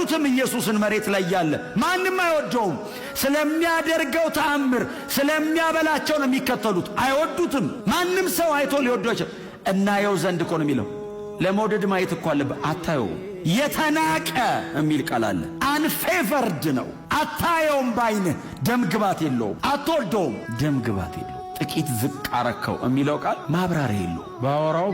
አይወዱትም። ኢየሱስን መሬት ላይ ያለ ማንም አይወደውም። ስለሚያደርገው ተአምር ስለሚያበላቸው ነው የሚከተሉት። አይወዱትም። ማንም ሰው አይቶ ሊወዷቸው እናየው ዘንድ እኮ ነው የሚለው። ለመውደድ ማየት እኮ አለብህ። አታየው። የተናቀ የሚል ቃል አለ። አንፌቨርድ ነው። አታየውም። ባይንህ ደም ግባት የለውም። አትወልደውም። ደም ግባት የለውም። ጥቂት ዝቅ አረከው የሚለው ቃል ማብራሪያ የለው። ባወራው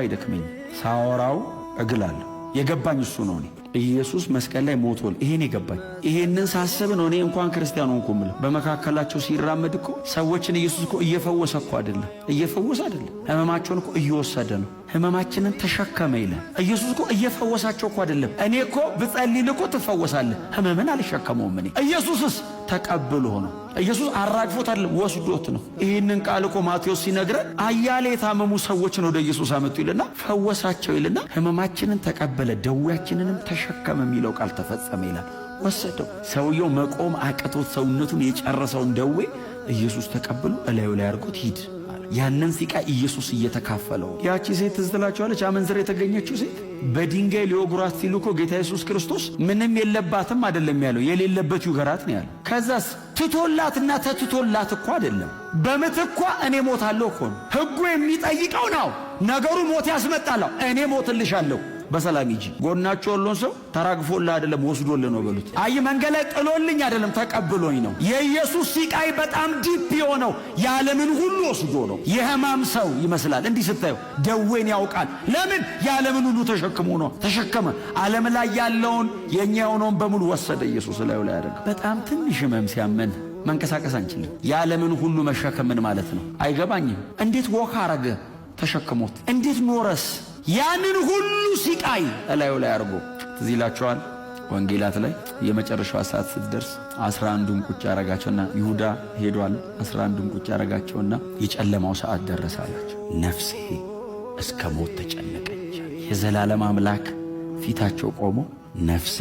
አይደክመኝ። ሳወራው እግላለሁ። የገባኝ እሱ ነው። እኔ ኢየሱስ መስቀል ላይ ሞቶል። ይሄን የገባኝ ይሄንን ሳስብ ነው። እኔ እንኳን ክርስቲያን ሆንኩ ምለው። በመካከላቸው ሲራመድ እኮ ሰዎችን ኢየሱስ እኮ እየፈወሰ እኮ አይደለም። እየፈወሰ አይደለም። ህመማቸውን እኮ እየወሰደ ነው። ህመማችንን ተሸከመ ይላል። ኢየሱስ እኮ እየፈወሳቸው እኮ አይደለም። እኔ እኮ ብጸልይ እኮ ትፈወሳለህ። ህመምን አልሸከመውም። እኔ ኢየሱስስ ተቀብሎ ነው። ኢየሱስ አራግፎት አይደለም፣ ወስዶት ነው። ይህንን ቃል እኮ ማቴዎስ ሲነግረን አያሌ የታመሙ ሰዎችን ወደ ኢየሱስ አመጡ ይልና ፈወሳቸው ይልና ህመማችንን ተቀበለ ደዌያችንንም ተሸከመ የሚለው ቃል ተፈጸመ ይላል። ወሰደው። ሰውየው መቆም አቅቶት ሰውነቱን የጨረሰውን ደዌ ኢየሱስ ተቀብሎ እላዩ ላይ አድርጎት ሂድ። ያንን ሲቃይ ኢየሱስ እየተካፈለው። ያቺ ሴት ትዝ ትላችኋለች? አመንዝራ የተገኘችው ሴት በድንጋይ ሊወግሯት ሲሉ እኮ ጌታ ኢየሱስ ክርስቶስ ምንም የለባትም አይደለም ያለው፣ የሌለበት ይውገራት ነው ያለው። ከዛስ ትቶላትና ተትቶላት እኮ አይደለም፣ በምትኳ እኔ ሞታለሁ እኮ ነው። ሕጉ የሚጠይቀው ነው። ነገሩ ሞት ያስመጣለሁ። እኔ ሞትልሻለሁ፣ በሰላም ሂጂ። ጎናቸው ያለውን ሰው ተራግፎልህ አይደለም ወስዶልህ ነው በሉት። አይ መንገድ ላይ ጥሎልኝ አይደለም ተቀብሎኝ ነው። የኢየሱስ ሲቃይ በጣም ዲፕ የሆነው የዓለምን ሁሉ ወስዶ ነው። የሕማም ሰው ይመስላል እንዲህ ስታየው፣ ደዌን ያውቃል። ለምን? የዓለምን ሁሉ ተሸክሞ ነው። ተሸከመ። ዓለም ላይ ያለውን የኛ የሆነውን በሙሉ ወሰደ ኢየሱስ ላይ ያደረገ። በጣም ትንሽ ሕመም ሲያመን መንቀሳቀስ አንችልም። የዓለምን ሁሉ መሸከምን ማለት ነው። አይገባኝም። እንዴት ወካ አረገ ተሸክሞት? እንዴት ኖረስ? ያንን ሁሉ ሲቃይ እላዩ ላይ አድርጎ። ትዝ ይላችኋል ወንጌላት ላይ የመጨረሻዋ ሰዓት ስትደርስ 11ዱን ቁጭ ያረጋቸውና ይሁዳ ሄዷል። 11ዱን ቁጭ ያረጋቸውና የጨለማው ሰዓት ደረሰ አላቸው። ነፍሴ እስከ ሞት ተጨነቀች። የዘላለም አምላክ ፊታቸው ቆሞ ነፍሴ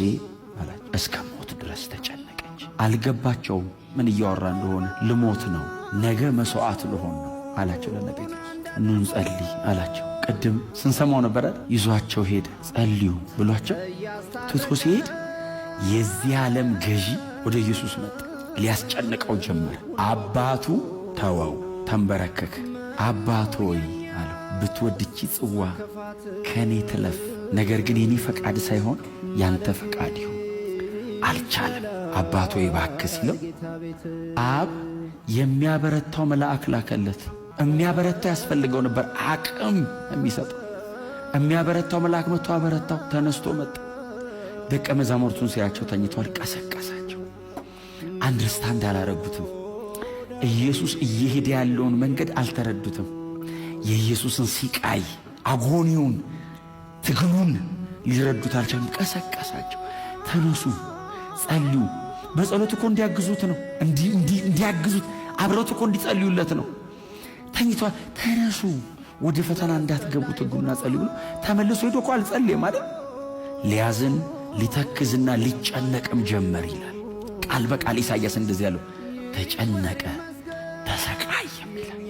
አላቸው እስከ ሞት ድረስ ተጨነቀች። አልገባቸውም ምን እያወራ እንደሆነ። ልሞት ነው፣ ነገ መስዋዕት ልሆን ነው አላቸው። ለነ ጴጥሮስ ኑ እንጸልይ አላቸው። ቅድም ስንሰማው ነበረ። ይዟቸው ሄደ። ጸልዩ ብሏቸው ትቶ ሲሄድ የዚህ ዓለም ገዢ ወደ ኢየሱስ መጣ። ሊያስጨንቀው ጀመረ። አባቱ ተወው፣ ተንበረከከ። አባቱ ሆይ አለው፣ ብትወድቺ ጽዋ ከኔ ትለፍ፣ ነገር ግን የኔ ፈቃድ ሳይሆን ያንተ ፈቃድ ይሁን። አልቻለም። አባቱ ሆይ እባክህ ሲለው አብ የሚያበረታው መልአክ ላከለት። የሚያበረታው ያስፈልገው ነበር፣ አቅም የሚሰጠው የሚያበረታው መልአክ መጥቶ አበረታው። ተነስቶ መጣ። ደቀ መዛሙርቱን ሲያቸው ተኝተዋል። ቀሰቀሳቸው። አንደርስታንድ አላረጉትም። ኢየሱስ እየሄደ ያለውን መንገድ አልተረዱትም። የኢየሱስን ሲቃይ፣ አጎኒውን፣ ትግሉን ሊረዱት አልቻሉም። ቀሰቀሳቸው። ተነሱ፣ ጸልዩ። በጸሎት እኮ እንዲያግዙት ነው። እንዲያግዙት አብረውት እኮ እንዲጸልዩለት ነው። ተኝቷል። ተነሱ፣ ወደ ፈተና እንዳትገቡ ትጉና ጸልዩ ብሎ ተመልሶ ሄዶ እኮ አልጸለየም አይደል? ሊያዝን ሊተክዝና ሊጨነቅም ጀመር ይላል ቃል በቃል ኢሳይያስ እንደዚህ ያለው። ተጨነቀ ተሰቃየም ይላል።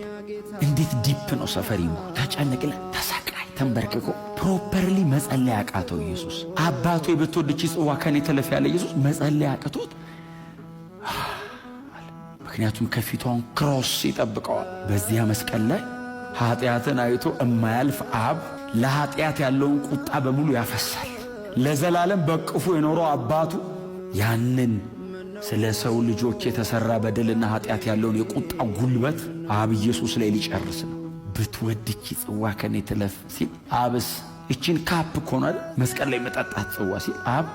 እንዴት ዲፕ ነው ሰፈሪንጉ! ተጨነቀ፣ ተሰቃይ፣ ተንበርክኮ ፕሮፐርሊ መጸለይ አቃተው ኢየሱስ። አባቱ ብትወድቺ ጽዋ ከኔ ተለፍ ያለ ኢየሱስ መጸለይ አቅቶት፣ ምክንያቱም ከፊቷን ክሮስ ይጠብቀዋል። በዚያ መስቀል ላይ ኃጢአትን አይቶ እማያልፍ አብ ለኃጢአት ያለውን ቁጣ በሙሉ ያፈሳል። ለዘላለም በቅፉ የኖረው አባቱ ያንን ስለ ሰው ልጆች የተሰራ በደልና ኃጢአት ያለውን የቁጣ ጉልበት አብ ኢየሱስ ላይ ሊጨርስ ነው። ብትወድቺ ጽዋ ከኔ ትለፍ ሲል አብስ እቺን ካፕ ኮናል መስቀል ላይ መጠጣት ጽዋ ሲል አብ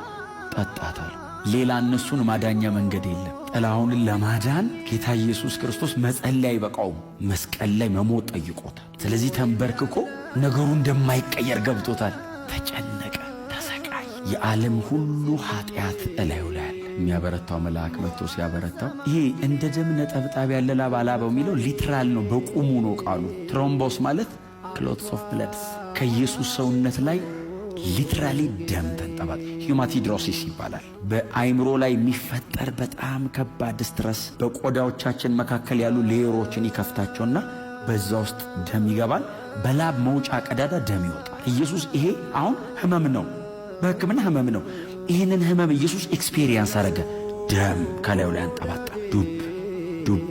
ጠጣታል። ሌላ እነሱን ማዳኛ መንገድ የለም። ጥላሁንን ለማዳን ጌታ ኢየሱስ ክርስቶስ መጸለይ አይበቃውም፣ መስቀል ላይ መሞት ጠይቆታል። ስለዚህ ተንበርክኮ ነገሩ እንደማይቀየር ገብቶታል። ተጨነቀ፣ ተሰቃይ። የዓለም ሁሉ ኃጢአት እላዩ ላይ አለ። የሚያበረታው መልአክ መጥቶ ሲያበረታው ይሄ እንደ ደም ነጠብጣብ ያለ ላብ አላበው የሚለው ሊትራል ነው፣ በቁሙ ነው ቃሉ። ትሮምቦስ ማለት ክሎትስ ኦፍ ብለድስ ከኢየሱስ ሰውነት ላይ ሊትራሊ ደም ተንጠባጥ ሂማቲድሮሲስ ይባላል። በአይምሮ ላይ የሚፈጠር በጣም ከባድ ስትረስ በቆዳዎቻችን መካከል ያሉ ሌየሮችን ይከፍታቸውና በዛ ውስጥ ደም ይገባል። በላብ መውጫ ቀዳዳ ደም ይወጣል። ኢየሱስ ይሄ አሁን ህመም ነው፣ በሕክምና ህመም ነው። ይህንን ህመም ኢየሱስ ኤክስፔሪየንስ አረገ። ደም ከላዩ ላይ አንጠባጣ፣ ዱብ ዱብ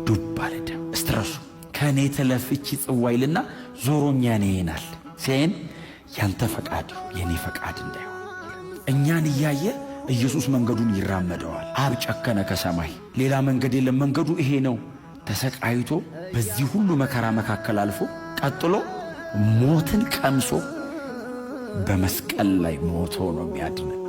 ዱብ አለ ደም። ስትረሱ ከኔ ተለፍቺ ጽዋይልና ዞሮኛ ነይናል ሲን ያንተ ፈቃድ የኔ ፈቃድ እንዳይሆን እኛን እያየ ኢየሱስ መንገዱን ይራመደዋል። አብ ጨከነ ከሰማይ ሌላ መንገድ የለም፣ መንገዱ ይሄ ነው። ተሰቃይቶ በዚህ ሁሉ መከራ መካከል አልፎ ቀጥሎ ሞትን ቀምሶ በመስቀል ላይ ሞቶ ነው የሚያድነን።